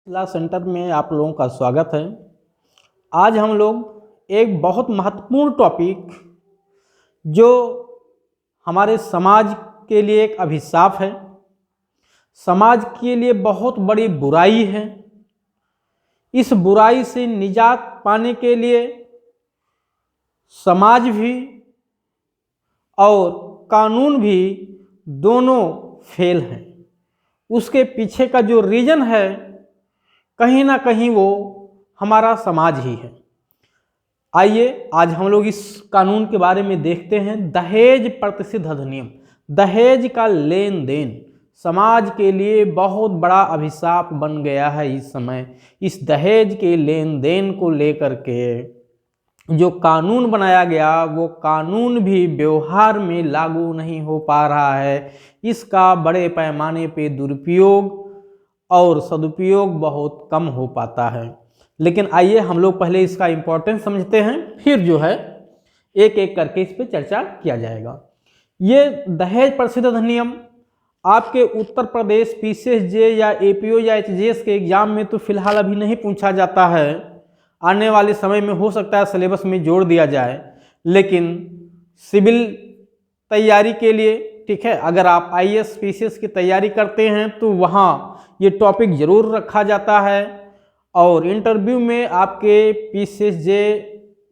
ला centre में आप लोगों का स्वागत है। आज हम लोग एक बहुत महत्वपूर्ण टॉपिक जो हमारे समाज के लिए एक अभिशाप है, समाज के लिए बहुत बड़ी बुराई है, इस बुराई से निजात पाने के लिए समाज भी और कानून भी दोनों फेल हैं। उसके पीछे का जो रीज़न है कहीं ना कहीं वो हमारा समाज ही है। आइए आज हम लोग इस कानून के बारे में देखते हैं। दहेज प्रतिषेध अधिनियम, दहेज का लेन देन समाज के लिए बहुत बड़ा अभिशाप बन गया है। इस समय इस दहेज के लेन देन को लेकर के जो कानून बनाया गया वो कानून भी व्यवहार में लागू नहीं हो पा रहा है। इसका बड़े पैमाने पे दुरुपयोग और सदुपयोग बहुत कम हो पाता है। लेकिन आइए हम लोग पहले इसका इम्पोर्टेंस समझते हैं, फिर जो है एक एक करके इस पर चर्चा किया जाएगा। ये दहेज प्रतिषेध अधिनियम आपके उत्तर प्रदेश पीसीएसजे या एपीओ या एचजीएस के एग्जाम में तो फिलहाल अभी नहीं पूछा जाता है। आने वाले समय में हो सकता है सिलेबस में जोड़ दिया जाए, लेकिन सिविल तैयारी के लिए, ठीक है, अगर आप आईएएस पीसीएस की तैयारी करते हैं तो वहाँ ये टॉपिक ज़रूर रखा जाता है और इंटरव्यू में आपके पीसीएसजे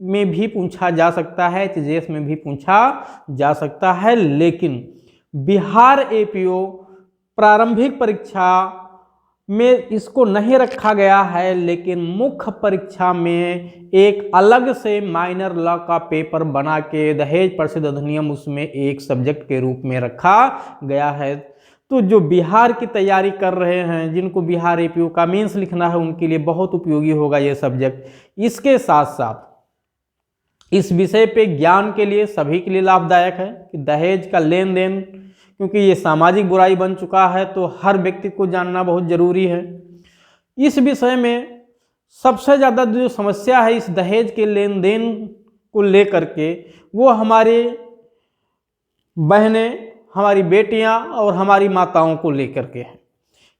में भी पूछा जा सकता है, एचजीएस में भी पूछा जा सकता है। लेकिन बिहार एपीओ प्रारंभिक परीक्षा में इसको नहीं रखा गया है, लेकिन मुख्य परीक्षा में एक अलग से माइनर लॉ का पेपर बना के दहेज प्रतिषेध अधिनियम उसमें एक सब्जेक्ट के रूप में रखा गया है। तो जो बिहार की तैयारी कर रहे हैं, जिनको बिहार एपीओ का मेंस लिखना है, उनके लिए बहुत उपयोगी होगा ये सब्जेक्ट। इसके साथ साथ इस विषय पे ज्ञान के लिए सभी के लिए लाभदायक है कि दहेज का लेन देन, क्योंकि ये सामाजिक बुराई बन चुका है तो हर व्यक्ति को जानना बहुत ज़रूरी है। इस विषय में सबसे ज़्यादा जो समस्या है इस दहेज के लेन देन को लेकर के, वो हमारे बहनें, हमारी बेटियां और हमारी माताओं को लेकर के है।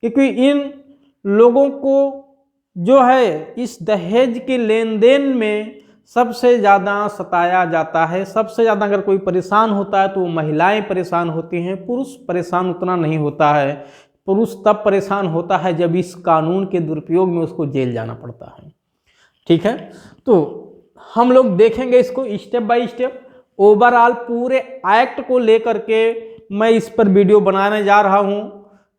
क्योंकि इन लोगों को जो है इस दहेज के लेन देन में सबसे ज़्यादा सताया जाता है। सबसे ज़्यादा अगर कोई परेशान होता है तो महिलाएं परेशान होती हैं, पुरुष परेशान उतना नहीं होता है। पुरुष तब परेशान होता है जब इस कानून के दुरुपयोग में उसको जेल जाना पड़ता है। ठीक है, तो हम लोग देखेंगे इसको स्टेप बाय स्टेप। ओवरऑल पूरे एक्ट को लेकर के मैं इस पर वीडियो बनाने जा रहा हूँ।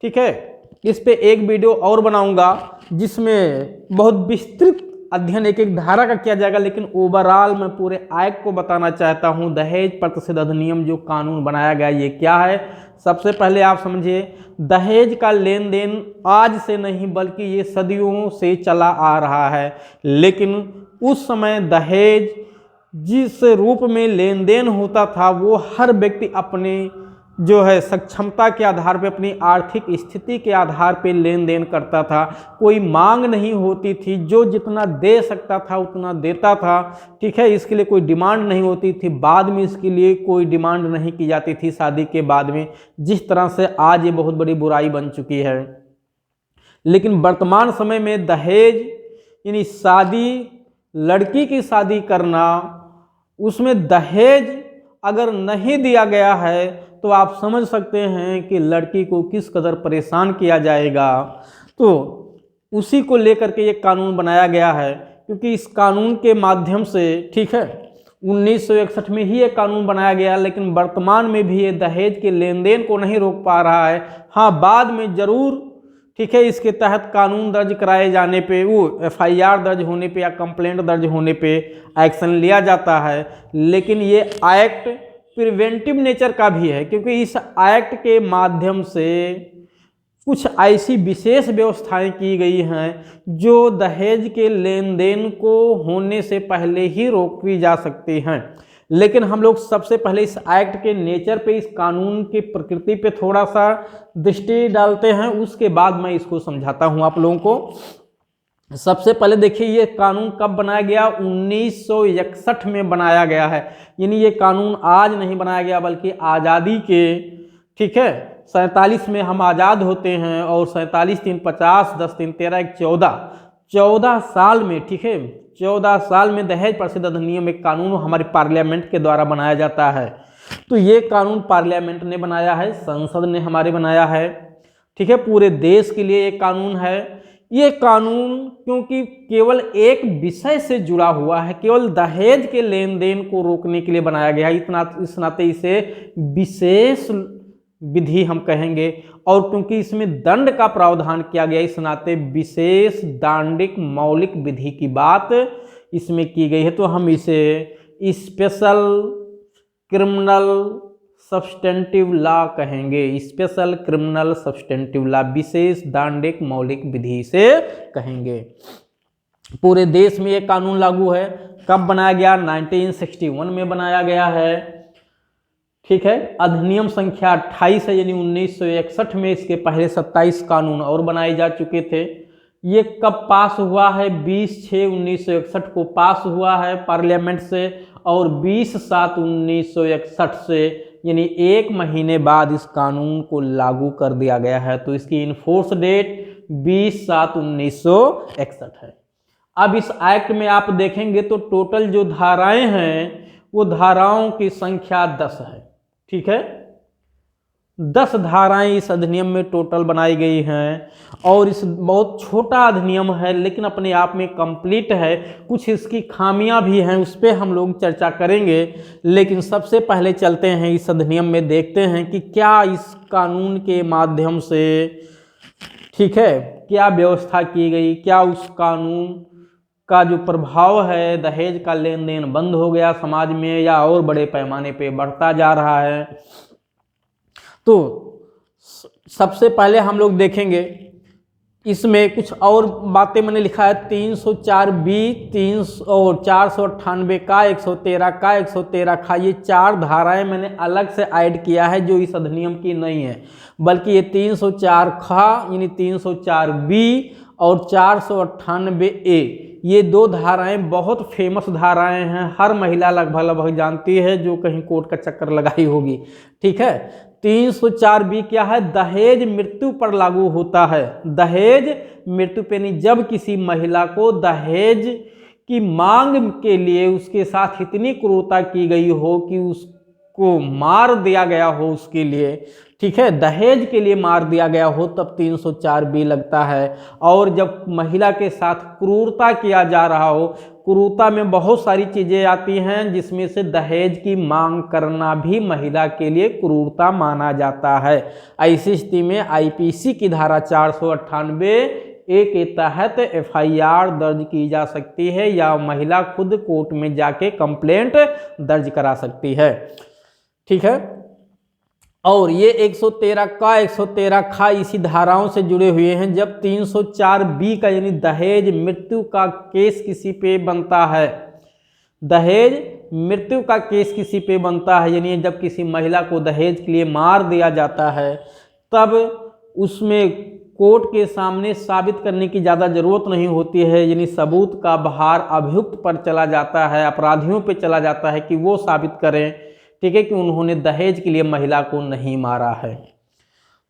ठीक है, इस पे एक वीडियो और बनाऊंगा जिसमें बहुत विस्तृत अध्ययन एक एक धारा का किया जाएगा, लेकिन ओवरऑल मैं पूरे एक्ट को बताना चाहता हूं। दहेज प्रतिषेध अधिनियम जो कानून बनाया गया ये क्या है। सबसे पहले आप समझिए, दहेज का लेन देन आज से नहीं बल्कि ये सदियों से चला आ रहा है। लेकिन उस समय दहेज जिस रूप में लेन देन होता था वो हर व्यक्ति अपने जो है सक्षमता के आधार पे, अपनी आर्थिक स्थिति के आधार पे लेन देन करता था। कोई मांग नहीं होती थी, जो जितना दे सकता था उतना देता था। ठीक है, इसके लिए कोई डिमांड नहीं होती थी। बाद में इसके लिए कोई डिमांड नहीं की जाती थी शादी के बाद में, जिस तरह से आज ये बहुत बड़ी बुराई बन चुकी है। लेकिन वर्तमान समय में दहेज यानी शादी, लड़की की शादी करना, उसमें दहेज अगर नहीं दिया गया है तो आप समझ सकते हैं कि लड़की को किस कदर परेशान किया जाएगा। तो उसी को लेकर के ये कानून बनाया गया है, क्योंकि इस कानून के माध्यम से, ठीक है, 1961 में ही ये कानून बनाया गया, लेकिन वर्तमान में भी ये दहेज के लेन देन को नहीं रोक पा रहा है। हाँ, बाद में जरूर, ठीक है, इसके तहत कानून दर्ज कराए जाने पे, वो एफआईआर दर्ज होने पे या कंप्लेंट दर्ज होने पे एक्शन लिया जाता है। लेकिन ये एक्ट प्रिवेंटिव नेचर का भी है, क्योंकि इस एक्ट के माध्यम से कुछ ऐसी विशेष व्यवस्थाएं की गई हैं जो दहेज के लेन देन को होने से पहले ही रोकी जा सकती हैं। लेकिन हम लोग सबसे पहले इस एक्ट के नेचर पे, इस कानून की प्रकृति पे थोड़ा सा दृष्टि डालते हैं, उसके बाद मैं इसको समझाता हूं आप लोगों को। सबसे पहले देखिए ये कानून कब बनाया गया, 1961 में बनाया गया है। यानी ये कानून आज नहीं बनाया गया बल्कि आज़ादी के, ठीक है, 47 में हम आज़ाद होते हैं और 47 3 50 10 3 13 1 14 साल में, ठीक है, 14 साल में दहेज प्रतिषेध अधिनियम एक कानून हमारे पार्लियामेंट के द्वारा बनाया जाता है। तो ये कानून पार्लियामेंट ने बनाया है, संसद ने हमारे बनाया है, ठीक है, पूरे देश के लिए एक कानून है। ये कानून क्योंकि केवल एक विषय से जुड़ा हुआ है, केवल दहेज के लेन देन को रोकने के लिए बनाया गया है, इस नाते इसे विशेष विधि हम कहेंगे। और क्योंकि इसमें दंड का प्रावधान किया गया, इस नाते विशेष दांडिक मौलिक विधि की बात इसमें की गई है। तो हम इसे स्पेशल क्रिमिनल सब्सटेंटिव लॉ कहेंगे, स्पेशल क्रिमिनल सब्सटेंटिव लॉ, विशेष दांडिक मौलिक विधि से कहेंगे। पूरे देश में ये कानून लागू है। कब बनाया गया? 1961 में बनाया गया है, ठीक है। अधिनियम संख्या 28 है, यानी 1961 में। इसके पहले 27 कानून और बनाए जा चुके थे। ये कब पास हुआ है? 20/6/1961 को पास हुआ है पार्लियामेंट से, और 20/7/1961 से, यानी 1 महीने बाद इस कानून को लागू कर दिया गया है। तो इसकी इनफोर्स डेट 20/7/1961 है। अब इस एक्ट में आप देखेंगे तो टोटल जो धाराएं हैं वो धाराओं की संख्या 10 है, ठीक है। 10 धाराएं इस अधिनियम में टोटल बनाई गई हैं। और इस बहुत छोटा अधिनियम है, लेकिन अपने आप में कंप्लीट है। कुछ इसकी खामियां भी हैं, उस पर हम लोग चर्चा करेंगे। लेकिन सबसे पहले चलते हैं इस अधिनियम में, देखते हैं कि क्या इस कानून के माध्यम से, ठीक है, क्या व्यवस्था की गई, क्या उस कानून का जो प्रभाव है, दहेज का लेन देन बंद हो गया समाज में या और बड़े पैमाने पे बढ़ता जा रहा है। तो सबसे पहले हम लोग देखेंगे इसमें कुछ और बातें मैंने लिखा है। 304B, 498 का, 113 का, 113 का, ये 4 धाराएं मैंने अलग से ऐड किया है जो इस अधिनियम की नहीं है, बल्कि ये 304 खा यानी 304B और 498A, ये 2 धाराएं बहुत फेमस धाराएं हैं। हर महिला लगभग जानती है जो कहीं कोर्ट का चक्कर लगाई होगी, ठीक है। 304B क्या है? दहेज मृत्यु पर लागू होता है। दहेज मृत्यु पे नहीं, जब किसी महिला को दहेज की मांग के लिए उसके साथ इतनी क्रूरता की गई हो कि उसको मार दिया गया हो उसके लिए, ठीक है, दहेज के लिए मार दिया गया हो, तब 304B लगता है। और जब महिला के साथ क्रूरता किया जा रहा हो, क्रूरता में बहुत सारी चीज़ें आती हैं, जिसमें से दहेज की मांग करना भी महिला के लिए क्रूरता माना जाता है। ऐसी स्थिति में IPC की धारा 498A के तहत FIR दर्ज की जा सकती है, या महिला खुद कोर्ट में जाके कंप्लेंट दर्ज करा सकती है, ठीक है। और ये 113 का, 113 खा इसी धाराओं से जुड़े हुए हैं। जब 304B का यानी दहेज मृत्यु का केस किसी पे बनता है, दहेज मृत्यु का केस किसी पे बनता है, यानी जब किसी महिला को दहेज के लिए मार दिया जाता है, तब उसमें कोर्ट के सामने साबित करने की ज़्यादा ज़रूरत नहीं होती है, यानी सबूत का भार अभियुक्त पर चला जाता है, अपराधियों पे चला जाता है कि वो साबित करें, ठीक है, कि उन्होंने दहेज के लिए महिला को नहीं मारा है।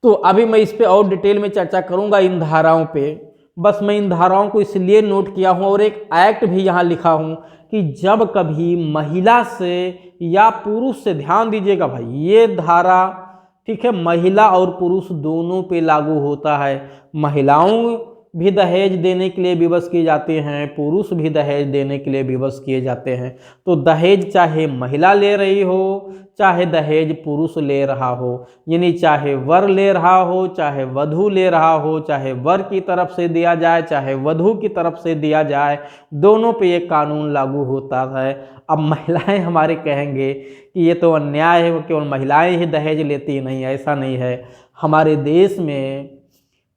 तो अभी मैं इस पे और डिटेल में चर्चा करूंगा इन धाराओं पे। बस मैं इन धाराओं को इसलिए नोट किया हूं और एक एक्ट भी यहाँ लिखा हूं कि जब कभी महिला से या पुरुष से, ध्यान दीजिएगा भाई, ये धारा, ठीक है, महिला और पुरुष दोनों पे लागू होता है। महिलाओं भी दहेज देने के लिए विवश किए जाते हैं, पुरुष भी दहेज देने के लिए विवश किए जाते हैं। तो दहेज चाहे महिला ले रही हो, चाहे दहेज पुरुष ले रहा हो, यानी चाहे वर ले रहा हो, चाहे वधू ले रहा हो, चाहे वर की तरफ से दिया जाए, चाहे वधू की तरफ से दिया जाए, दोनों पे ये कानून लागू होता है। अब महिलाएं हमारे कहेंगे कि ये तो अन्याय है, वो केवल महिलाएं ही दहेज लेती, नहीं, ऐसा नहीं है। हमारे देश में,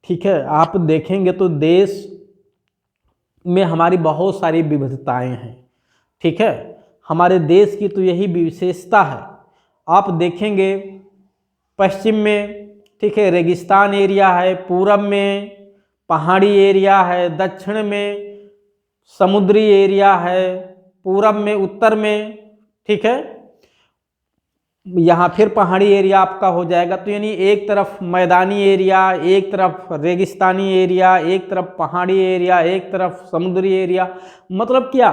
ठीक है, आप देखेंगे तो देश में हमारी बहुत सारी विविधताएं हैं, ठीक है। हमारे देश की तो यही विशेषता है। आप देखेंगे पश्चिम में, ठीक है, रेगिस्तान एरिया है, पूरब में पहाड़ी एरिया है, दक्षिण में समुद्री एरिया है, पूरब में, उत्तर में, ठीक है, यहाँ फिर पहाड़ी एरिया आपका हो जाएगा। तो यानी एक तरफ मैदानी एरिया, एक तरफ रेगिस्तानी एरिया, एक तरफ पहाड़ी एरिया, एक तरफ समुद्री एरिया। मतलब क्या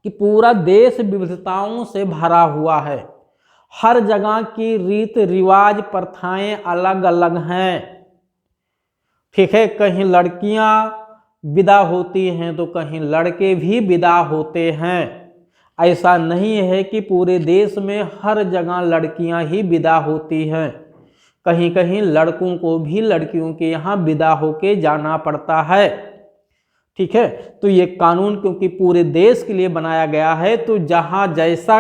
कि पूरा देश विविधताओं से भरा हुआ है। हर जगह की रीत रिवाज प्रथाएं अलग अलग हैं। ठीक है, कहीं लड़कियां विदा होती हैं तो कहीं लड़के भी विदा होते हैं। ऐसा नहीं है कि पूरे देश में हर जगह लड़कियां ही विदा होती हैं। कहीं कहीं लड़कों को भी लड़कियों के यहाँ विदा होके जाना पड़ता है। ठीक है, तो ये कानून क्योंकि पूरे देश के लिए बनाया गया है, तो जहाँ जैसा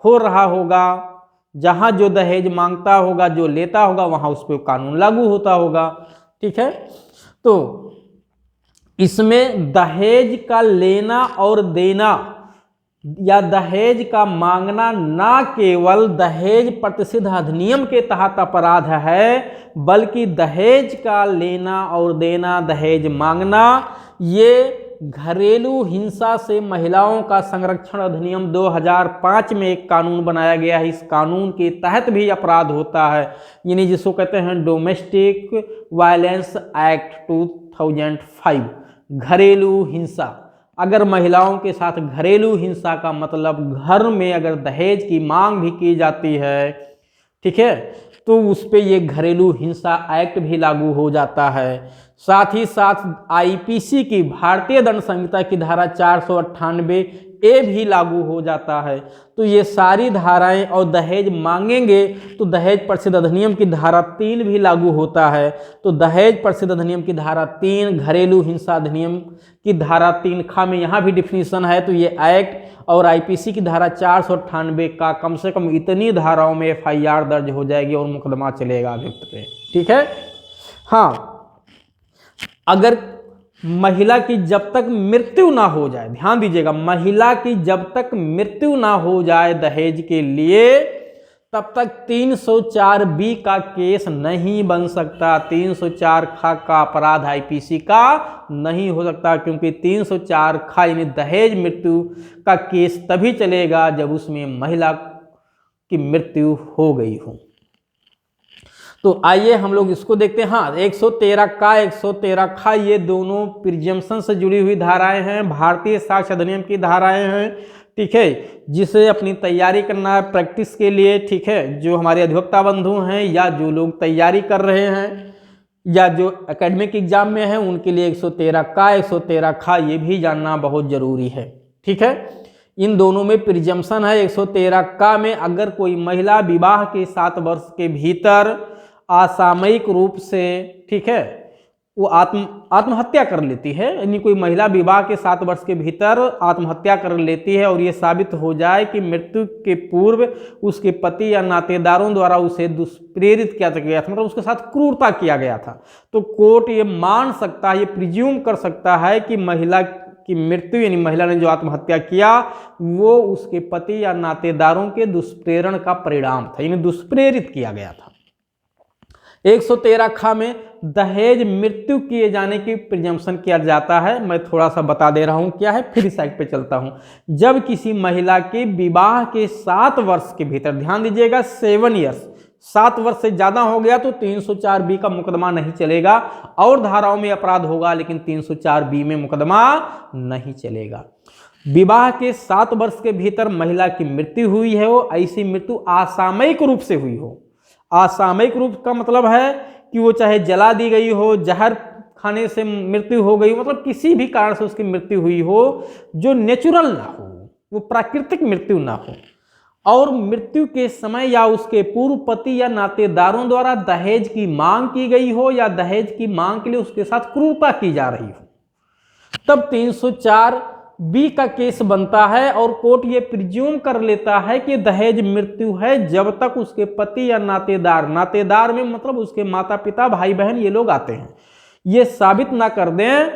हो रहा होगा, जहाँ जो दहेज मांगता होगा, जो लेता होगा, वहाँ उस पर कानून लागू होता होगा। ठीक है, तो इसमें दहेज का लेना और देना या दहेज का मांगना ना केवल दहेज प्रतिषेध अधिनियम के तहत अपराध है, बल्कि दहेज का लेना और देना, दहेज मांगना, ये घरेलू हिंसा से महिलाओं का संरक्षण अधिनियम 2005 में एक कानून बनाया गया है। इस कानून के तहत भी अपराध होता है, यानी जिसको कहते हैं डोमेस्टिक वायलेंस एक्ट 2005, घरेलू हिंसा। अगर महिलाओं के साथ घरेलू हिंसा का मतलब घर में अगर दहेज की मांग भी की जाती है, ठीक है, तो उस पे ये घरेलू हिंसा एक्ट भी लागू हो जाता है। साथ ही साथ आईपीसी की, भारतीय दंड संहिता की धारा 498A भी लागू हो जाता है। तो ये सारी धाराएं, और दहेज मांगेंगे तो दहेज प्रतिषेध अधिनियम की धारा 3 भी लागू होता है। तो दहेज प्रतिषेध अधिनियम की धारा 3, घरेलू हिंसा अधिनियम की धारा 3 खा में यहाँ भी डिफिनीशन है। तो ये एक्ट और आईपीसी की धारा 498 का कम से कम इतनी धाराओं में FIR दर्ज हो जाएगी और मुकदमा चलेगा अभियुक्त पे। ठीक है, हाँ, अगर महिला की जब तक मृत्यु ना हो जाए, ध्यान दीजिएगा, महिला की जब तक मृत्यु ना हो जाए दहेज के लिए, तब तक 304B का केस नहीं बन सकता। 304 खा का अपराध आईपीसी का नहीं हो सकता, क्योंकि 304 खा यानी दहेज मृत्यु का केस तभी चलेगा जब उसमें महिला की मृत्यु हो गई हो। तो आइए हम लोग इसको देखते हैं। हाँ, 113 का 113 खा ये दोनों प्रिजम्पशन से जुड़ी हुई धाराएं हैं, भारतीय साक्ष्य अधिनियम की धाराएं हैं। ठीक है, जिसे अपनी तैयारी करना है प्रैक्टिस के लिए। ठीक है, जो हमारे अधिवक्ता बंधु हैं या जो लोग तैयारी कर रहे हैं या जो एकेडमिक एग्जाम में हैं, उनके लिए 113 का 113 खा ये भी जानना बहुत जरूरी है। ठीक है, इन दोनों में प्रिजम्पशन है। 113 का में अगर कोई महिला विवाह के 7 वर्ष के भीतर असामयिक रूप से, ठीक है, वो आत्महत्या कर लेती है, यानी कोई महिला विवाह के 7 वर्ष के भीतर आत्महत्या कर लेती है और ये साबित हो जाए कि मृत्यु के पूर्व उसके पति या नातेदारों द्वारा उसे दुष्प्रेरित किया गया था, मतलब उसके साथ क्रूरता किया गया था, तो कोर्ट ये मान सकता है, ये प्रिज्यूम कर सकता है कि महिला की मृत्यु यानी महिला ने जो आत्महत्या किया वो उसके पति या नातेदारों के दुष्प्रेरण का परिणाम था, यानी दुष्प्रेरित किया गया था। 113 खा में दहेज मृत्यु किए जाने की प्रिजम्पशन किया जाता है। मैं थोड़ा सा बता दे रहा हूं क्या है, फिर इस साइड पे चलता हूं। जब किसी महिला के विवाह के 7 वर्ष के भीतर, ध्यान दीजिएगा 7 ईयर्स, 7 वर्ष से ज्यादा हो गया तो 304B का मुकदमा नहीं चलेगा, और धाराओं में अपराध होगा लेकिन 304B में मुकदमा नहीं चलेगा। विवाह के 7 वर्ष के भीतर महिला की मृत्यु हुई है, वो ऐसी मृत्यु असामयिक रूप से हुई हो। असामयिक रूप का मतलब है कि वो चाहे जला दी गई हो, जहर खाने से मृत्यु हो गई हो, मतलब किसी भी कारण से उसकी मृत्यु हुई हो जो नेचुरल ना हो, वो प्राकृतिक मृत्यु ना हो, और मृत्यु के समय या उसके पूर्व पति या नातेदारों द्वारा दहेज की मांग की गई हो या दहेज की मांग के लिए उसके साथ क्रूरता की जा रही हो, तब 304B का केस बनता है। और कोर्ट ये प्रिज्यूम कर लेता है कि दहेज मृत्यु है जब तक उसके पति या नातेदार में मतलब उसके माता पिता भाई बहन ये लोग आते हैं, ये साबित ना कर दें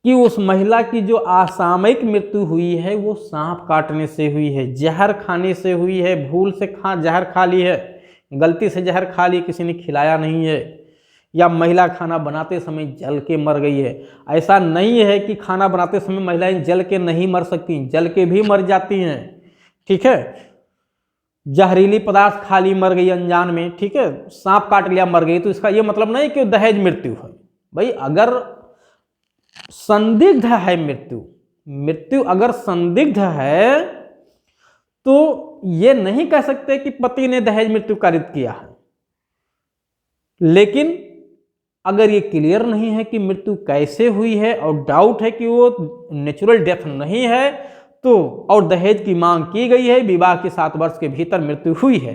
कि उस महिला की जो असामयिक मृत्यु हुई है वो सांप काटने से हुई है, जहर खाने से हुई है, भूल से जहर खा ली है, गलती से जहर खा ली, किसी ने खिलाया नहीं है, या महिला खाना बनाते समय जल के मर गई है। ऐसा नहीं है कि खाना बनाते समय महिलाएं जल के नहीं मर सकती, जल के भी मर जाती हैं। ठीक है, जहरीली पदार्थ खा ली मर गई अनजान में, ठीक है, सांप काट लिया मर गई, तो इसका ये मतलब नहीं कि दहेज मृत्यु है। भाई अगर संदिग्ध है मृत्यु अगर संदिग्ध है तो ये नहीं कह सकते कि पति ने दहेज मृत्यु कारित किया है। लेकिन अगर ये क्लियर नहीं है कि मृत्यु कैसे हुई है और डाउट है कि वो नेचुरल डेथ नहीं है, तो और दहेज की मांग की गई है, विवाह के 7 वर्ष के भीतर मृत्यु हुई है,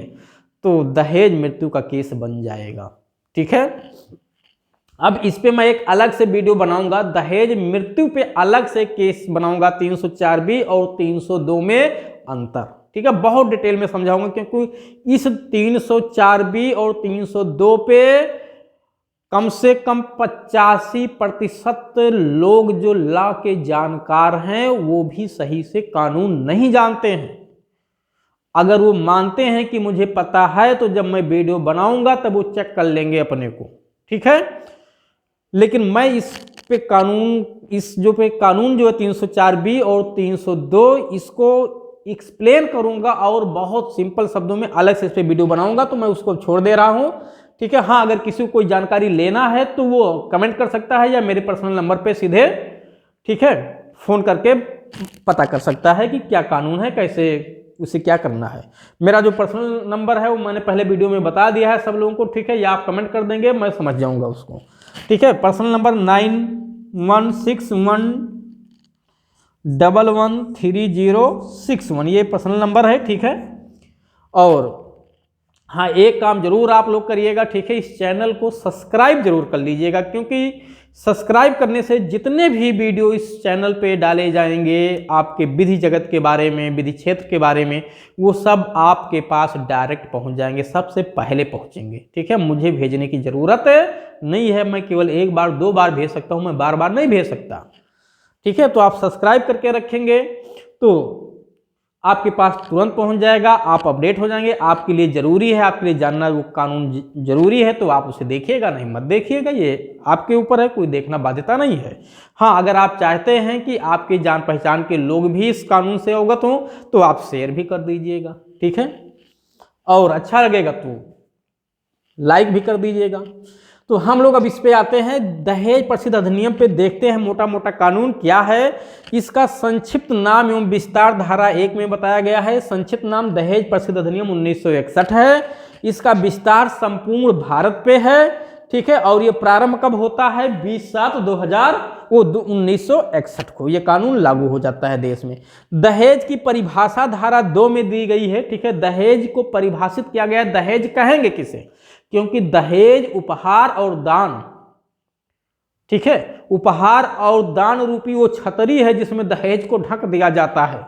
तो दहेज मृत्यु का केस बन जाएगा। ठीक है, अब इस पे मैं एक अलग से वीडियो बनाऊंगा, दहेज मृत्यु पे अलग से केस बनाऊंगा, 304B और 302 में अंतर। ठीक है, बहुत डिटेल में समझाऊंगा, क्योंकि इस 304B और 302 पे कम से कम 85% लोग जो लॉ के जानकार हैं वो भी सही से कानून नहीं जानते हैं। अगर वो मानते हैं कि मुझे पता है तो जब मैं वीडियो बनाऊंगा तब वो चेक कर लेंगे अपने को। ठीक है, लेकिन मैं इस पे कानून जो है 304B और 302 इसको एक्सप्लेन करूंगा और बहुत सिंपल शब्दों में अलग से इस पे वीडियो बनाऊंगा, तो मैं उसको छोड़ दे रहा हूं। ठीक है, हाँ, अगर किसी को कोई जानकारी लेना है तो वो कमेंट कर सकता है या मेरे पर्सनल नंबर पे सीधे, ठीक है, फोन करके पता कर सकता है कि क्या कानून है, कैसे उसे क्या करना है। मेरा जो पर्सनल नंबर है वो मैंने पहले वीडियो में बता दिया है सब लोगों को। ठीक है, या आप कमेंट कर देंगे, मैं समझ जाऊंगा उसको। ठीक है, पर्सनल नंबर 9161113061, ये पर्सनल नंबर है। ठीक है, और हाँ, एक काम जरूर आप लोग करिएगा, ठीक है, इस चैनल को सब्सक्राइब जरूर कर लीजिएगा, क्योंकि सब्सक्राइब करने से जितने भी वीडियो इस चैनल पे डाले जाएंगे आपके विधि जगत के बारे में, विधि क्षेत्र के बारे में, वो सब आपके पास डायरेक्ट पहुंच जाएंगे, सबसे पहले पहुंचेंगे। ठीक है, मुझे भेजने की ज़रूरत नहीं है, मैं केवल 1 बार 2 बार भेज सकता हूँ, मैं बार बार नहीं भेज सकता। ठीक है, तो आप सब्सक्राइब करके रखेंगे तो आपके पास तुरंत पहुंच जाएगा, आप अपडेट हो जाएंगे। आपके लिए जरूरी है, आपके लिए जानना वो कानून जरूरी है, तो आप उसे देखिएगा, नहीं मत देखिएगा, ये आपके ऊपर है, कोई देखना बाध्यता नहीं है। हाँ, अगर आप चाहते हैं कि आपके जान पहचान के लोग भी इस कानून से अवगत हों तो आप शेयर भी कर दीजिएगा। ठीक है, और अच्छा लगेगा तो लाइक भी कर दीजिएगा। तो हम लोग अब इस पे आते हैं, दहेज प्रतिशत अधिनियम पे देखते हैं मोटा मोटा कानून क्या है। इसका संक्षिप्त नाम एवं विस्तार धारा 1 में बताया गया है। संक्षिप्त नाम दहेज प्रतिशत अधिनियम 1961 है। इसका विस्तार संपूर्ण भारत पे है। ठीक है, और ये प्रारंभ कब होता है? 1961 को ये कानून लागू हो जाता है देश में। दहेज की परिभाषा धारा 2 में दी गई है। ठीक है, दहेज को परिभाषित किया गया है। दहेज कहेंगे किसे? क्योंकि दहेज उपहार और दान, ठीक है, उपहार और दान रूपी वो छतरी है जिसमें दहेज को ढक दिया जाता है।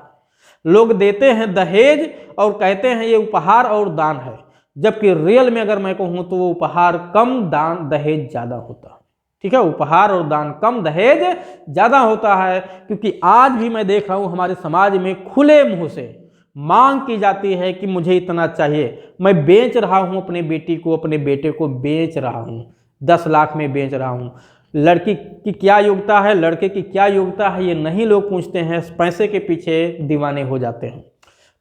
लोग देते हैं दहेज और कहते हैं ये उपहार और दान है, जबकि रियल में अगर मैं कहूं तो वो उपहार कम, दान दहेज ज्यादा होता है। ठीक है, उपहार और दान कम, दहेज ज्यादा होता है। क्योंकि आज भी मैं देख रहा हूं हमारे समाज में खुले मुंह से मांग की जाती है कि मुझे इतना चाहिए, मैं बेच रहा हूं अपने बेटी को, अपने बेटे को बेच रहा हूं, 10 लाख में बेच रहा हूं। लड़की की क्या योग्यता है, लड़के की क्या योग्यता है, ये नहीं लोग पूछते हैं, पैसे के पीछे दीवाने हो जाते हैं।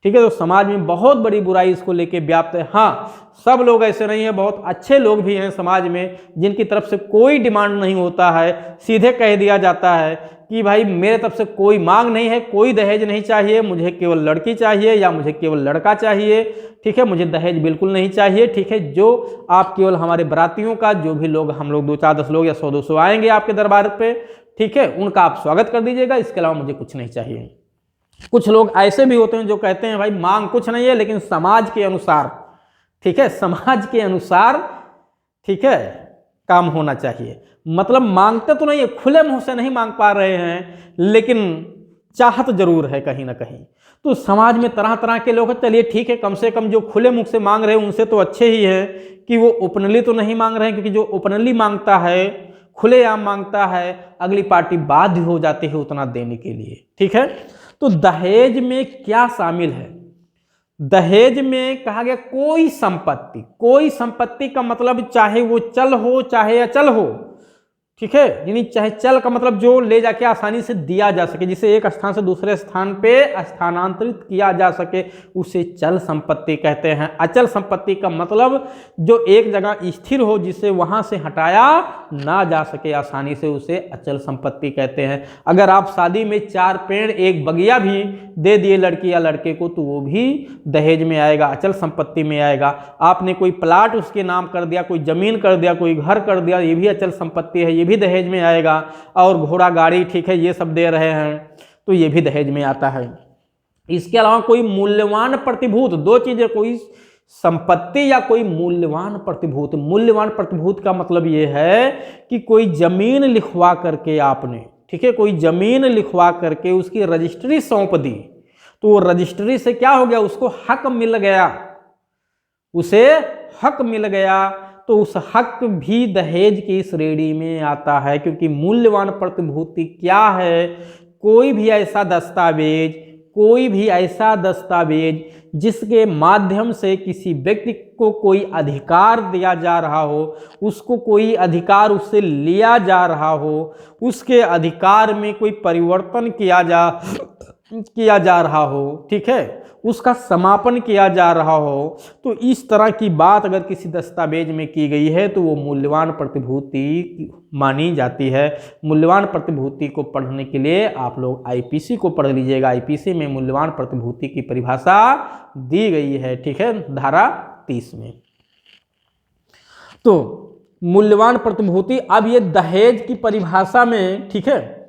ठीक है, तो समाज में बहुत बड़ी बुराई इसको लेके व्याप्त है। हाँ, सब लोग ऐसे नहीं है, बहुत अच्छे लोग भी हैं समाज में जिनकी तरफ से कोई डिमांड नहीं होता है। सीधे कह दिया जाता है कि भाई मेरे तरफ से कोई मांग नहीं है, कोई दहेज नहीं चाहिए, मुझे केवल लड़की चाहिए या मुझे केवल लड़का चाहिए। ठीक है, मुझे दहेज बिल्कुल नहीं चाहिए। ठीक है, जो आप केवल हमारे बरातियों का, जो भी लोग हम लोग 2-4-10 लोग या 100-200 आएंगे आपके दरबार पे, ठीक है, उनका आप स्वागत कर दीजिएगा, इसके अलावा मुझे कुछ नहीं चाहिए। कुछ लोग ऐसे भी होते हैं जो कहते हैं भाई मांग कुछ नहीं है, लेकिन समाज के अनुसार, ठीक है, समाज के अनुसार, ठीक है, काम होना चाहिए। मतलब मांगते तो नहीं है, खुले मुंह से नहीं मांग पा रहे हैं, लेकिन चाहत जरूर है कहीं ना कहीं। तो समाज में तरह तरह के लोग हैं। चलिए ठीक है, कम से कम जो खुले मुख से मांग रहे हैं उनसे तो अच्छे ही है कि वो ओपनली तो नहीं मांग रहे हैं, क्योंकि जो ओपनली मांगता है, खुलेआम मांगता है, अगली पार्टी बाध्य हो जाती है उतना देने के लिए। ठीक है, तो दहेज में क्या शामिल है? दहेज में कहा गया कोई संपत्ति, कोई संपत्ति का मतलब चाहे वो चल हो चाहे अचल हो, ठीक है, यानी चाहे चल का मतलब जो ले जाके आसानी से दिया जा सके, जिसे एक स्थान से दूसरे स्थान पे स्थानांतरित किया जा सके, उसे चल संपत्ति कहते हैं। अचल संपत्ति का मतलब जो एक जगह स्थिर हो, जिसे वहां से हटाया ना जा सके आसानी से, उसे अचल संपत्ति कहते हैं। अगर आप शादी में 4 पेड़ एक बगिया भी दे दिए लड़की या लड़के को, तो वो भी दहेज में आएगा, अचल संपत्ति में आएगा। आपने कोई प्लाट उसके नाम कर दिया, कोई जमीन कर दिया, कोई घर कर दिया, ये भी अचल संपत्ति है, ये भी दहेज में आएगा। और घोड़ा गाड़ी, ठीक है, ये सब दे रहे हैं तो ये भी दहेज में आता है। इसके अलावा कोई मूल्यवान प्रतिभूत, 2 चीजें, कोई संपत्ति या कोई मूल्यवान प्रतिभूत। मूल्यवान प्रतिभूत का मतलब ये है कि कोई जमीन लिखवा करके आपने, ठीक है, कोई जमीन लिखवा करके उसकी रजिस्ट्री सौंप दी, तो रजिस्ट्री से क्या हो गया, उसको हक मिल गया, उसे हक मिल गया, तो उस हक भी दहेज की श्रेणी में आता है। क्योंकि मूल्यवान प्रतिभूति क्या है, कोई भी ऐसा दस्तावेज जिसके माध्यम से किसी व्यक्ति को कोई अधिकार दिया जा रहा हो, उसको कोई अधिकार उससे लिया जा रहा हो, उसके अधिकार में कोई परिवर्तन किया जा रहा हो, ठीक है, उसका समापन किया जा रहा हो, तो इस तरह की बात अगर किसी दस्तावेज में की गई है तो वो मूल्यवान प्रतिभूति मानी जाती है। मूल्यवान प्रतिभूति को पढ़ने के लिए आप लोग आईपीसी को पढ़ लीजिएगा। आईपीसी में मूल्यवान प्रतिभूति की परिभाषा दी गई है, ठीक है, धारा 30 में। तो मूल्यवान प्रतिभूति, अब ये दहेज की परिभाषा में, ठीक है,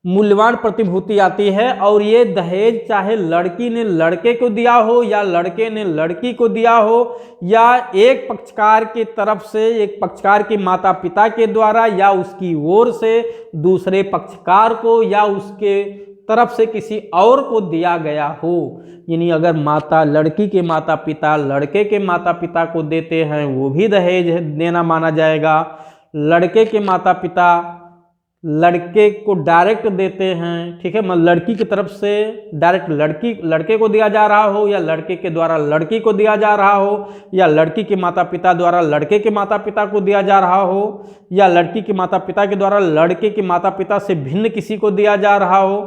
मूल्यवान प्रतिभूति आती है। और ये दहेज चाहे लड़की ने लड़के को दिया हो या लड़के ने लड़की को दिया हो, या एक पक्षकार की तरफ से, एक पक्षकार के माता पिता के द्वारा, या उसकी ओर से दूसरे पक्षकार को, या उसके तरफ से किसी और को दिया गया हो। यानी अगर लड़की के माता पिता लड़के के माता पिता को देते हैं, वो भी दहेज देना माना जाएगा। लड़के के माता पिता लड़के को डायरेक्ट देते हैं, ठीक है, मतलब लड़की की तरफ से डायरेक्ट लड़के को दिया जा रहा हो, या लड़के के द्वारा लड़की को दिया जा रहा हो, या लड़की के माता पिता द्वारा लड़के के माता पिता को दिया जा रहा हो, या लड़की के माता पिता के द्वारा लड़के के माता पिता से भिन्न किसी को दिया जा रहा हो।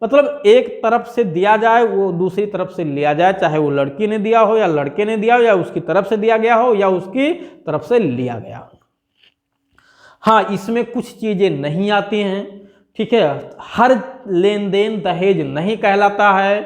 मतलब एक तरफ से दिया जाए, वो दूसरी तरफ से लिया जाए, चाहे वो लड़की ने दिया हो या लड़के ने दिया हो, या उसकी तरफ से दिया गया हो या उसकी तरफ से लिया गया हो। हाँ, इसमें कुछ चीजें नहीं आती हैं, ठीक है, हर लेन देन दहेज नहीं कहलाता है,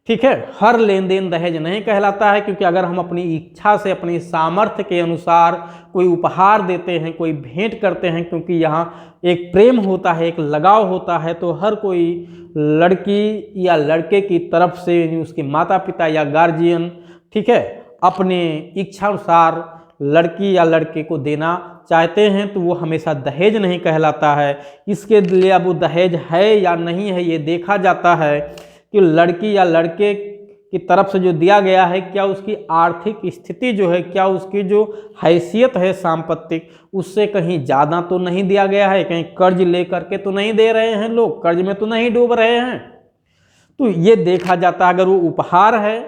ठीक है, हर लेन देन दहेज नहीं कहलाता है। क्योंकि अगर हम अपनी इच्छा से, अपनी सामर्थ्य के अनुसार कोई उपहार देते हैं, कोई भेंट करते हैं, क्योंकि यहाँ एक प्रेम होता है, एक लगाव होता है, तो हर कोई लड़की या लड़के की तरफ से, यानी उसके माता पिता या गार्जियन, ठीक है, अपने इच्छा अनुसार लड़की या लड़के को देना चाहते हैं, तो वो हमेशा दहेज नहीं कहलाता है। इसके लिए अब वो दहेज है या नहीं है, ये देखा जाता है कि लड़की या लड़के की तरफ से जो दिया गया है, क्या उसकी आर्थिक स्थिति जो है, क्या उसकी जो हैसियत है सांपत्तिक, उससे कहीं ज़्यादा तो नहीं दिया गया है, कहीं कर्ज ले करके तो नहीं दे रहे हैं लोग, कर्ज में तो नहीं डूब रहे हैं। तो ये देखा जाता है। अगर वो उपहार है,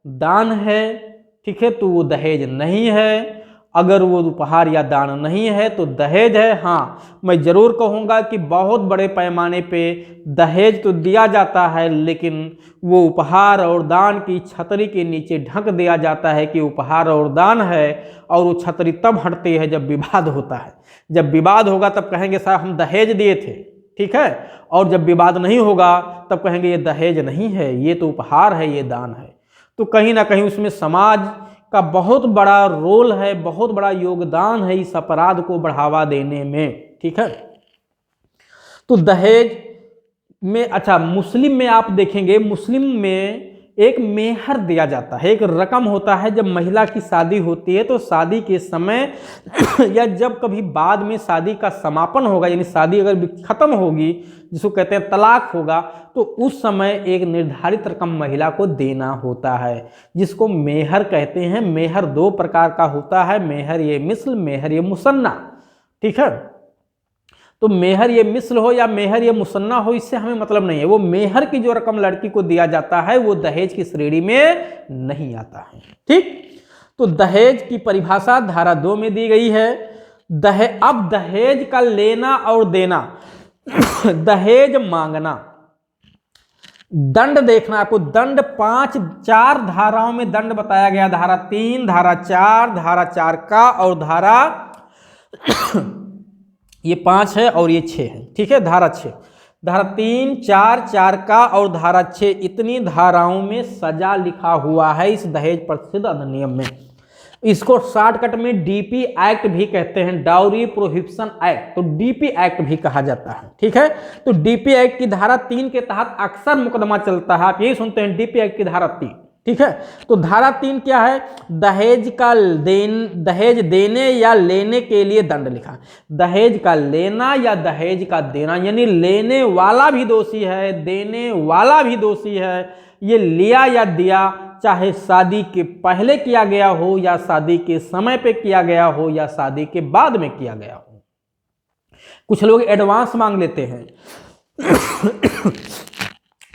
दान है, ठीक है, तो वो दहेज नहीं है। अगर वो उपहार या दान नहीं है तो दहेज है। हाँ, मैं ज़रूर कहूँगा कि बहुत बड़े पैमाने पे दहेज तो दिया जाता है, लेकिन वो उपहार और दान की छतरी के नीचे ढक दिया जाता है कि उपहार और दान है, और वो छतरी तब हटती है जब विवाद होता है। जब विवाद होगा तब कहेंगे साहब हम दहेज दिए थे, ठीक है, और जब विवाद नहीं होगा तब कहेंगे ये दहेज नहीं है, ये तो उपहार है, ये दान है। तो कहीं ना कहीं उसमें समाज का बहुत बड़ा रोल है, बहुत बड़ा योगदान है इस अपराध को बढ़ावा देने में, ठीक है। तो दहेज में, अच्छा, मुस्लिम में आप देखेंगे, मुस्लिम में एक मेहर दिया जाता है, एक रकम होता है। जब महिला की शादी होती है तो शादी के समय या जब कभी बाद में शादी का समापन होगा, यानी शादी अगर खत्म होगी, जिसको कहते हैं तलाक होगा, तो उस समय एक निर्धारित रकम महिला को देना होता है, जिसको मेहर कहते हैं। मेहर 2 प्रकार का होता है, मेहर ये मिस्ल, मेहर ये मुसन्ना, ठीक है। तो मेहर ये मिस्ल हो या मेहर ये मुसन्ना हो, इससे हमें मतलब नहीं है। वो मेहर की जो रकम लड़की को दिया जाता है वो दहेज की श्रेणी में नहीं आता है, ठीक। तो दहेज की परिभाषा धारा 2 में दी गई है। अब दहेज का लेना और देना, दहेज मांगना, दंड देखना आपको। दंड 4 धाराओं में दंड बताया गया, धारा 3, धारा 4, धारा 4 का और धारा ये 5 है और ये 6 है, ठीक है। धारा 6, धारा 3, 4, 4 का और धारा 6, इतनी धाराओं में सजा लिखा हुआ है इस दहेज प्रतिषेध अधिनियम में। इसको शॉर्टकट में डीपी एक्ट भी कहते हैं, डाउरी प्रोहिबिशन एक्ट, तो डीपी एक्ट भी कहा जाता है, ठीक है। तो डीपी एक्ट की धारा 3 के तहत अक्सर मुकदमा चलता है, आप यही सुनते हैं डीपी एक्ट की धारा 3, ठीक है। तो धारा 3 क्या है, दहेज देने या लेने के लिए दंड लिखा। दहेज का लेना या दहेज का देना, यानी लेने वाला भी दोषी है, देने वाला भी दोषी है। ये लिया या दिया चाहे शादी के पहले किया गया हो या शादी के समय पे किया गया हो या शादी के बाद में किया गया हो। कुछ लोग एडवांस मांग लेते हैं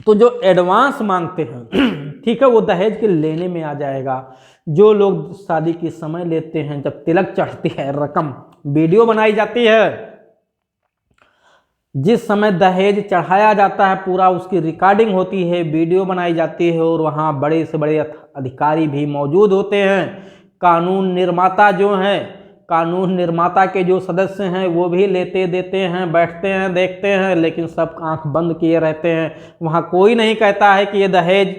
तो जो एडवांस मांगते हैं, ठीक है, वो दहेज के लेने में आ जाएगा। जो लोग शादी के समय लेते हैं, जब तिलक चढ़ती है, रकम वीडियो बनाई जाती है, जिस समय दहेज चढ़ाया जाता है पूरा उसकी रिकॉर्डिंग होती है, वीडियो बनाई जाती है और वहाँ बड़े से बड़े अधिकारी भी मौजूद होते हैं। कानून निर्माता जो हैं, कानून निर्माता के जो सदस्य हैं वो भी लेते देते हैं, बैठते हैं, देखते हैं, लेकिन सब आंख बंद किए रहते हैं। वहाँ कोई नहीं कहता है कि ये दहेज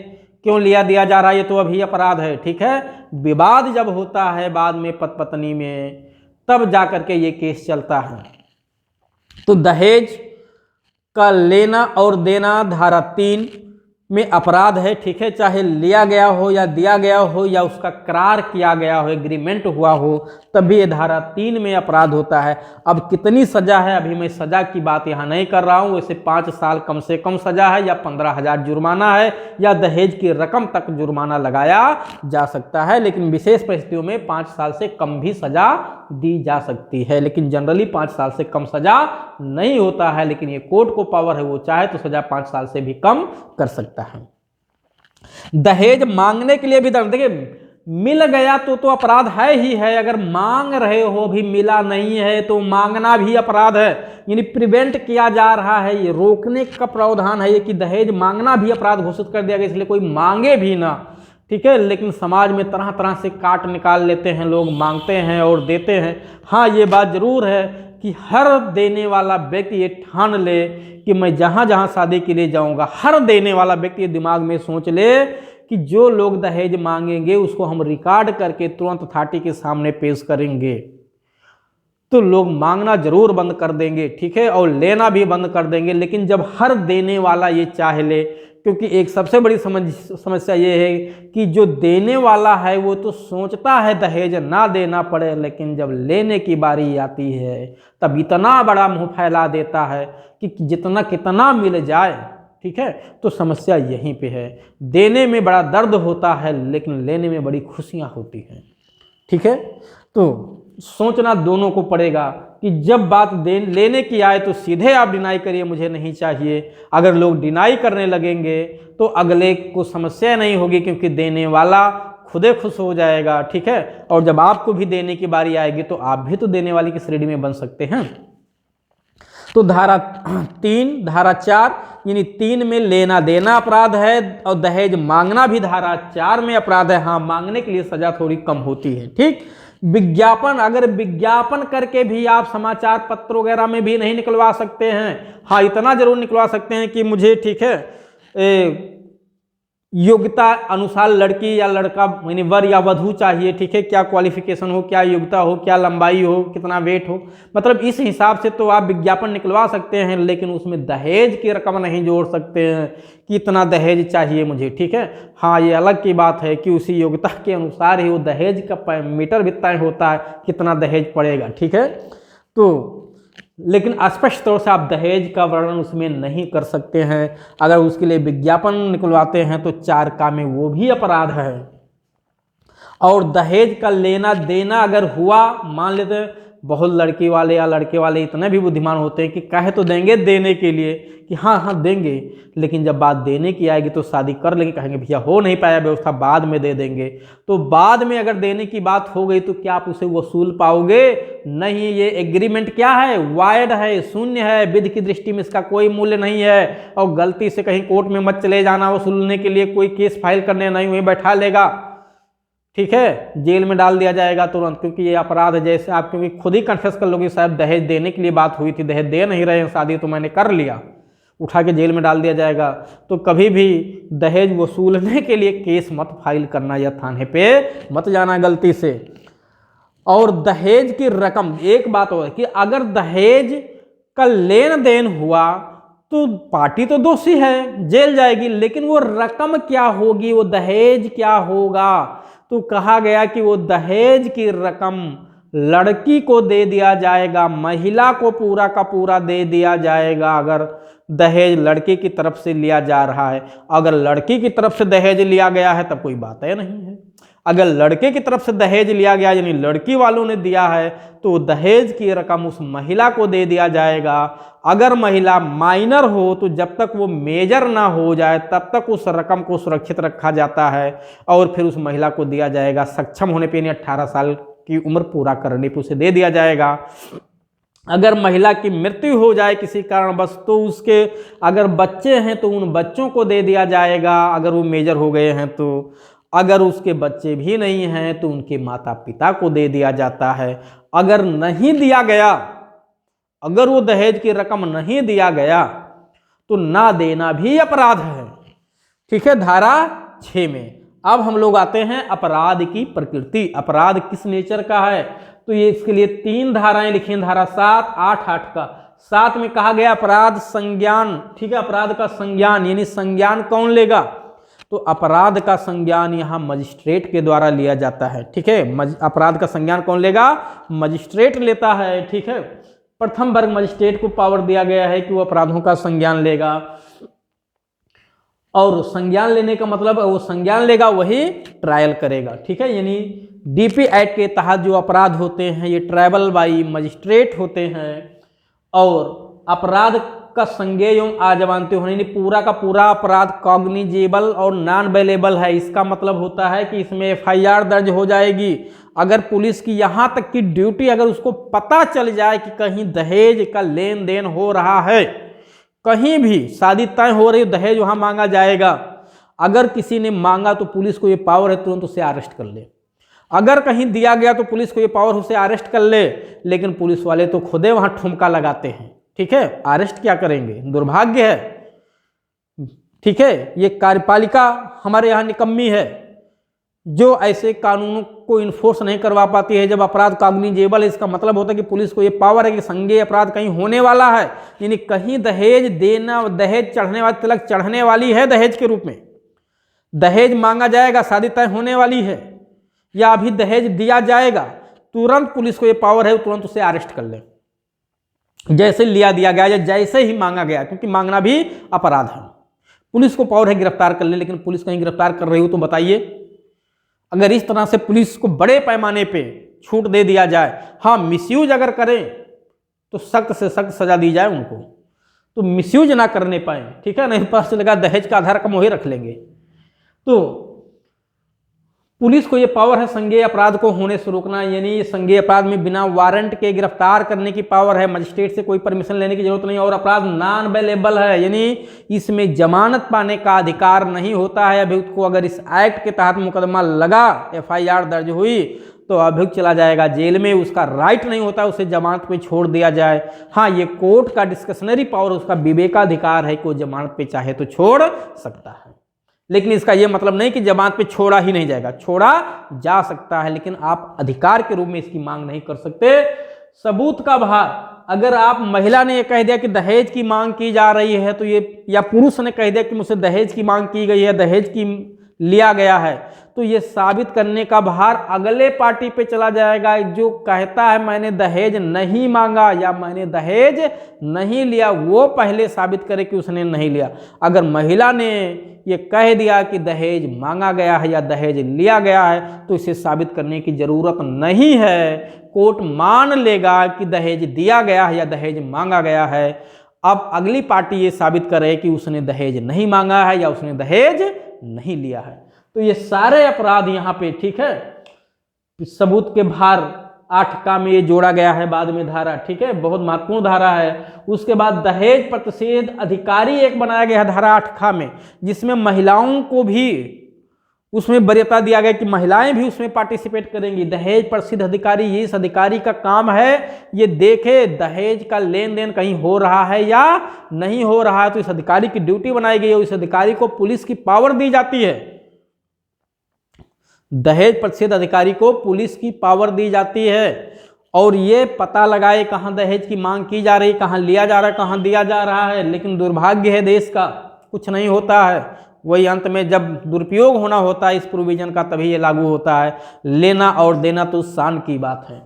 क्यों लिया दिया जा रहा है, ये तो अभी अपराध है, ठीक है। विवाद जब होता है बाद में पति पत्नी में, तब जा करके ये केस चलता है। तो दहेज का लेना और देना धारा 3 में अपराध है, ठीक है। चाहे लिया गया हो या दिया गया हो या उसका करार किया गया हो, एग्रीमेंट हुआ हो, तब भी ये धारा 3 में अपराध होता है। अब कितनी सजा है, अभी मैं सजा की बात यहाँ नहीं कर रहा हूँ। वैसे 5 साल कम से कम सजा है या 15,000 जुर्माना है या दहेज की रकम तक जुर्माना लगाया जा सकता है, लेकिन विशेष परिस्थितियों में 5 साल से कम भी सजा दी जा सकती है। लेकिन जनरली 5 साल से कम सजा नहीं होता है, लेकिन ये कोर्ट को पावर है, वो चाहे तो सजा 5 साल से भी कम कर सकता है। दहेज मांगने के लिए भी दंड, देखिए मिल गया तो अपराध है ही है, अगर मांग रहे हो भी मिला नहीं है तो मांगना भी अपराध है। यानी प्रिवेंट किया जा रहा है, ये रोकने का प्रावधान है ये कि दहेज मांगना भी अपराध घोषित कर दिया गया, इसलिए कोई मांगे भी ना, ठीक है। लेकिन समाज में तरह तरह से काट निकाल लेते हैं लोग, मांगते हैं और देते हैं। हाँ, ये बात जरूर है कि हर देने वाला व्यक्ति ये ठान ले कि मैं जहाँ जहाँ शादी के लिए जाऊँगा, हर देने वाला व्यक्ति दिमाग में सोच ले कि जो लोग दहेज मांगेंगे उसको हम रिकॉर्ड करके तुरंत अथॉरिटी के सामने पेश करेंगे, तो लोग मांगना जरूर बंद कर देंगे, ठीक है, और लेना भी बंद कर देंगे। लेकिन जब हर देने वाला ये चाह ले, क्योंकि एक सबसे बड़ी समस्या ये है कि जो देने वाला है वो तो सोचता है दहेज ना देना पड़े, लेकिन जब लेने की बारी आती है तब इतना बड़ा मुंह फैला देता है कि जितना कितना मिल जाए, ठीक है। तो समस्या यहीं पे है, देने में बड़ा दर्द होता है लेकिन लेने में बड़ी खुशियां होती हैं, ठीक है। तो सोचना दोनों को पड़ेगा कि जब बात लेने की आए तो सीधे आप डिनाई करिए मुझे नहीं चाहिए। अगर लोग डिनाई करने लगेंगे तो अगले को समस्या नहीं होगी, क्योंकि देने वाला खुदे खुश हो जाएगा, ठीक है। और जब आपको भी देने की बारी आएगी तो आप भी तो देने वाली की श्रेणी में बन सकते हैं। तो धारा 3, धारा 4 यानी 3 में लेना देना अपराध है और दहेज मांगना भी धारा 4 में अपराध है। हाँ, मांगने के लिए सजा थोड़ी कम होती है, ठीक। विज्ञापन, अगर विज्ञापन करके भी आप समाचार पत्र वगैरह में भी नहीं निकलवा सकते हैं। हाँ, इतना जरूर निकलवा सकते हैं कि मुझे, ठीक है, योग्यता अनुसार लड़की या लड़का यानी वर या वधू चाहिए, ठीक है, क्या क्वालिफिकेशन हो, क्या योग्यता हो, क्या लंबाई हो, कितना वेट हो, मतलब इस हिसाब से तो आप विज्ञापन निकलवा सकते हैं, लेकिन उसमें दहेज की रकम नहीं जोड़ सकते हैं कि इतना दहेज चाहिए मुझे, ठीक है। हाँ, ये अलग की बात है कि उसी योग्यता के अनुसार ही वो दहेज का मीटर भी तय होता है कितना दहेज पड़ेगा, ठीक है। तो लेकिन स्पष्ट तौर से आप दहेज का वर्णन उसमें नहीं कर सकते हैं। अगर उसके लिए विज्ञापन निकलवाते हैं तो 4 का में वो भी अपराध है। और दहेज का लेना देना अगर हुआ, मान लेते बहुत लड़की वाले या लड़के वाले इतने भी बुद्धिमान होते हैं कि कह तो देंगे देने के लिए कि हाँ हाँ देंगे, लेकिन जब बात देने की आएगी तो शादी कर लेंगे, कहेंगे भैया हो नहीं पाया व्यवस्था बाद में दे देंगे। तो बाद में अगर देने की बात हो गई तो क्या आप उसे वसूल पाओगे? नहीं। ये एग्रीमेंट क्या है? वायड है, शून्य है, विधि की दृष्टि में इसका कोई मूल्य नहीं है। और गलती से कहीं कोर्ट में मत चले जाना वसूलने के लिए, कोई केस फाइल करने नहीं, वहीं बैठा लेगा, ठीक है, जेल में डाल दिया जाएगा तुरंत, क्योंकि ये अपराध है। जैसे आप क्योंकि खुद ही कन्फेस कर लोगे साहब दहेज देने के लिए बात हुई थी, दहेज दे नहीं रहे हैं, शादी तो मैंने कर लिया, उठा के जेल में डाल दिया जाएगा। तो कभी भी दहेज वसूलने के लिए केस मत फाइल करना या थाने पे मत जाना गलती से। और दहेज की रकम, एक बात और कि अगर दहेज का लेन देन हुआ तो पार्टी तो दोषी है, जेल जाएगी, लेकिन वो रकम क्या होगी, वो दहेज क्या होगा? तो कहा गया कि वो दहेज की रकम लड़की को दे दिया जाएगा, महिला को पूरा का पूरा दे दिया जाएगा अगर दहेज लड़के की तरफ से लिया जा रहा है। अगर लड़की की तरफ से दहेज लिया गया है तब कोई बात है नहीं है। अगर लड़के की तरफ से दहेज लिया गया यानी लड़की वालों ने दिया है तो दहेज की रकम उस महिला को दे दिया जाएगा। अगर महिला माइनर हो तो जब तक वो मेजर ना हो जाए तब तक उस रकम को सुरक्षित रखा जाता है और फिर उस महिला को दिया जाएगा। सक्षम होने पे यानी 18 साल की उम्र पूरा करने पे उसे दे दिया जाएगा। अगर महिला की मृत्यु हो जाए किसी कारणवश तो उसके अगर बच्चे हैं तो उन बच्चों को दे दिया जाएगा अगर वो मेजर हो गए हैं तो। अगर उसके बच्चे भी नहीं हैं तो उनके माता पिता को दे दिया जाता है। अगर नहीं दिया गया, अगर वो दहेज की रकम नहीं दिया गया तो ना देना भी अपराध है, ठीक है, धारा 6 में। अब हम लोग आते हैं अपराध की प्रकृति। अपराध किस नेचर का है? तो ये इसके लिए 3 धाराएं लिखी हैं, धारा 7, 8, 8 का। 7 में कहा गया अपराध संज्ञान, ठीक है, अपराध का संज्ञान यानी संज्ञान कौन लेगा? तो अपराध का संज्ञान यहाँ मजिस्ट्रेट के द्वारा लिया जाता है, ठीक है। अपराध का संज्ञान कौन लेगा? मजिस्ट्रेट लेता है, ठीक है। प्रथम वर्ग मजिस्ट्रेट को पावर दिया गया है कि वो अपराधों का संज्ञान लेगा। और संज्ञान लेने का मतलब वो संज्ञान लेगा वही ट्रायल करेगा, ठीक है। यानी डीपी एक्ट के तहत जो अपराध होते हैं ये ट्रायबल बाई मजिस्ट्रेट होते हैं। और अपराध का संज्ञेय एवं आजमानते होने यानी पूरा का पूरा अपराध कॉग्निजेबल और नॉन अवेलेबल है। इसका मतलब होता है कि इसमें FIR दर्ज हो जाएगी। अगर पुलिस की यहाँ तक की ड्यूटी अगर उसको पता चल जाए कि कहीं दहेज का लेन देन हो रहा है, कहीं भी शादी तय हो रही दहेज वहाँ मांगा जाएगा, अगर किसी ने मांगा तो पुलिस को ये पावर है तुरंत उसे अरेस्ट कर ले। अगर कहीं दिया गया तो पुलिस को ये पावर उसे अरेस्ट कर ले, लेकिन पुलिस वाले तो खुदे वहाँ ठुमका लगाते हैं, ठीक है। अरेस्ट क्या करेंगे? दुर्भाग्य है, ठीक है। ये कार्यपालिका हमारे यहाँ निकम्मी है जो ऐसे कानूनों को इन्फोर्स नहीं करवा पाती है। जब अपराध कॉग्निजेबल है इसका मतलब होता है कि पुलिस को ये पावर है कि संज्ञेय अपराध कहीं होने वाला है, यानी कहीं दहेज देना, दहेज चढ़ने वाली, तिलक चढ़ने वाली है, दहेज के रूप में दहेज मांगा जाएगा, शादी तय होने वाली है या अभी दहेज दिया जाएगा, तुरंत पुलिस को ये पावर है तुरंत उसे अरेस्ट कर ले, जैसे लिया दिया गया या जैसे ही मांगा गया, क्योंकि मांगना भी अपराध है। पुलिस को पावर है गिरफ्तार कर ले, लेकिन पुलिस कहीं गिरफ्तार कर रही हो तो बताइए। अगर इस तरह से पुलिस को बड़े पैमाने पे छूट दे दिया जाए, हाँ मिसयूज अगर करें तो सख्त से सख्त सजा दी जाए उनको, तो मिसयूज ना करने पाए, ठीक है। नहीं पता चलेगा दहेज का आधार कम वही रख लेंगे। तो पुलिस को ये पावर है संज्ञेय अपराध को होने से रोकना, यानी संज्ञेय अपराध में बिना वारंट के गिरफ्तार करने की पावर है। मजिस्ट्रेट से कोई परमिशन लेने की जरूरत नहीं। और अपराध नॉन अवेलेबल है, यानी इसमें जमानत पाने का अधिकार नहीं होता है अभियुक्त को। अगर इस एक्ट के तहत मुकदमा लगा, FIR दर्ज हुई, तो अभियुक्त चला जाएगा जेल में, उसका राइट नहीं होता उसे जमानत पे छोड़ दिया जाए। हाँ, ये कोर्ट का डिस्क्रिशनरी पावर, उसका विवेकाधिकार है कि वो जमानत पे चाहे तो छोड़ सकता है। लेकिन इसका यह मतलब नहीं कि जमानत पे छोड़ा ही नहीं जाएगा, छोड़ा जा सकता है, लेकिन आप अधिकार के रूप में इसकी मांग नहीं कर सकते। सबूत का भार, अगर आप महिला ने यह कह दिया कि दहेज की मांग की जा रही है तो ये, या पुरुष ने कह दिया कि मुझसे दहेज की मांग की गई है, दहेज की लिया गया है, तो ये साबित करने का भार अगले पार्टी पे चला जाएगा जो कहता है मैंने दहेज नहीं मांगा या मैंने दहेज नहीं लिया, वो पहले साबित करे कि उसने नहीं लिया। अगर महिला ने ये कह दिया कि दहेज मांगा गया है या दहेज लिया गया है तो इसे साबित करने की जरूरत नहीं है, कोर्ट मान लेगा कि दहेज दिया गया है या दहेज मांगा गया है। अब अगली पार्टी ये साबित करे कि उसने दहेज नहीं मांगा है या उसने दहेज नहीं लिया है। तो ये सारे अपराध यहाँ पे, ठीक है, सबूत के भार 8 में ये जोड़ा गया है बाद में धारा, ठीक है, बहुत महत्वपूर्ण धारा है। उसके बाद दहेज प्रतिषेध अधिकारी एक बनाया गया है धारा 8 में, जिसमें महिलाओं को भी उसमें वरीयता दिया गया कि महिलाएं भी उसमें पार्टिसिपेट करेंगी। दहेज प्रतिषेध अधिकारी, ये इस अधिकारी का काम है ये देखे दहेज का लेन देन कहीं हो रहा है या नहीं हो रहा है, तो इस अधिकारी की ड्यूटी बनाई गई है। इस अधिकारी को पुलिस की पावर दी जाती है, दहेज प्रतिषेध अधिकारी को पुलिस की पावर दी जाती है और ये पता लगाए कहाँ दहेज की मांग की जा रही, कहाँ लिया जा रहा है, कहाँ दिया जा रहा है। लेकिन दुर्भाग्य है देश का, कुछ नहीं होता है। वही अंत में जब दुरुपयोग होना होता है इस प्रोविजन का, तभी ये लागू होता है। लेना और देना तो शान की बात है।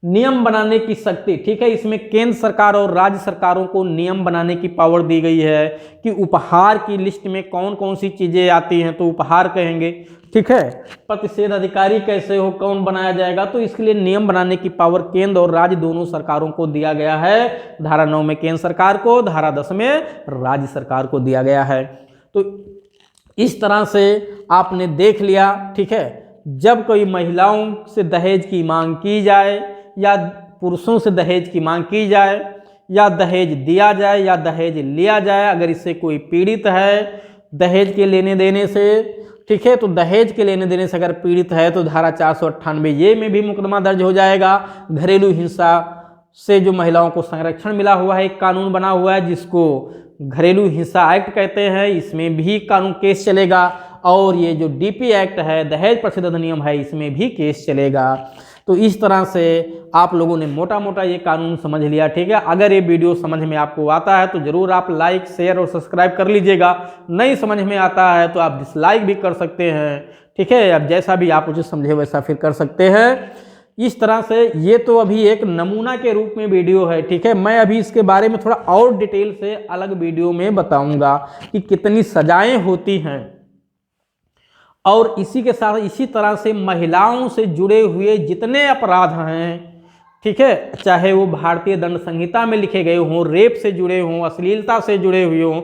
नियम बनाने की शक्ति, ठीक है, इसमें केंद्र सरकार और राज्य सरकारों को नियम बनाने की पावर दी गई है कि उपहार की लिस्ट में कौन कौन सी चीजें आती हैं तो उपहार कहेंगे, ठीक है। प्रतिषेध अधिकारी कैसे हो, कौन बनाया जाएगा, तो इसके लिए नियम बनाने की पावर केंद्र और राज्य दोनों सरकारों को दिया गया है। धारा 9 में केंद्र सरकार को, धारा 10 में राज्य सरकार को दिया गया है। तो इस तरह से आपने देख लिया, ठीक है, जब कोई महिलाओं से दहेज की मांग की जाए या पुरुषों से दहेज की मांग की जाए या दहेज दिया जाए या दहेज लिया जाए, अगर इससे कोई पीड़ित है दहेज के लेने देने से, ठीक है, तो दहेज के लेने देने से अगर पीड़ित है तो धारा 498 ये में भी मुकदमा दर्ज हो जाएगा। घरेलू हिंसा से जो महिलाओं को संरक्षण मिला हुआ है, एक कानून बना हुआ है जिसको घरेलू हिंसा एक्ट कहते हैं, इसमें भी कानून केस चलेगा। और ये जो डीपी एक्ट है, दहेज प्रतिषेध अधिनियम है, इसमें भी केस चलेगा। तो इस तरह से आप लोगों ने मोटा मोटा ये कानून समझ लिया, ठीक है। अगर ये वीडियो समझ में आपको आता है तो ज़रूर आप लाइक, शेयर और सब्सक्राइब कर लीजिएगा। नहीं समझ में आता है तो आप डिसलाइक भी कर सकते हैं, ठीक है। अब जैसा भी आप उसे समझे वैसा फिर कर सकते हैं। इस तरह से ये तो अभी एक नमूना के रूप में वीडियो है, ठीक है। मैं अभी इसके बारे में थोड़ा और डिटेल से अलग वीडियो में बताऊंगा कि कितनी सजाएं होती हैं। और इसी के साथ इसी तरह से महिलाओं से जुड़े हुए जितने अपराध हैं, ठीक है, चाहे वो भारतीय दंड संहिता में लिखे गए हों, रेप से जुड़े हों, अश्लीलता से जुड़े हुए हों,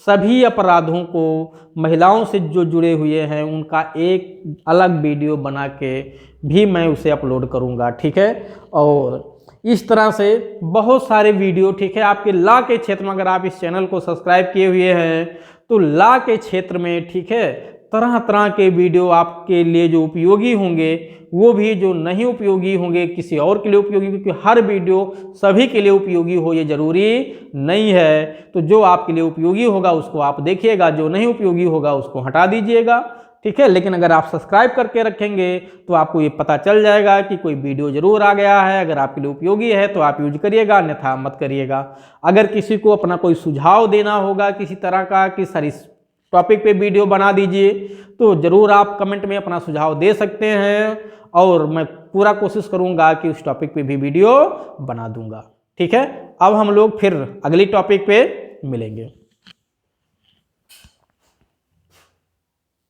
सभी अपराधों को महिलाओं से जो जुड़े हुए हैं उनका एक अलग वीडियो बना के भी मैं उसे अपलोड करूंगा, ठीक है। और इस तरह से बहुत सारे वीडियो, ठीक है, आपके लॉ के क्षेत्र में अगर आप इस चैनल को सब्सक्राइब किए हुए हैं तो लॉ के क्षेत्र में, ठीक है, तरह तरह के वीडियो आपके लिए जो उपयोगी होंगे, वो भी जो नहीं उपयोगी होंगे किसी और के लिए उपयोगी, क्योंकि हर वीडियो सभी के लिए उपयोगी हो ये जरूरी नहीं है। तो जो आपके लिए उपयोगी होगा उसको आप देखिएगा, जो नहीं उपयोगी होगा उसको हटा दीजिएगा, ठीक है। लेकिन अगर आप सब्सक्राइब करके रखेंगे तो आपको ये पता चल जाएगा कि कोई वीडियो जरूर आ गया है। अगर आपके लिए उपयोगी है तो आप यूज करिएगा, अन्यथा मत करिएगा। अगर किसी को अपना कोई सुझाव देना होगा किसी तरह का कि सर इस टॉपिक पे वीडियो बना दीजिए, तो ज़रूर आप कमेंट में अपना सुझाव दे सकते हैं और मैं पूरा कोशिश करूंगा कि उस टॉपिक पे भी वीडियो बना दूंगा, ठीक है। अब हम लोग फिर अगली टॉपिक पे मिलेंगे।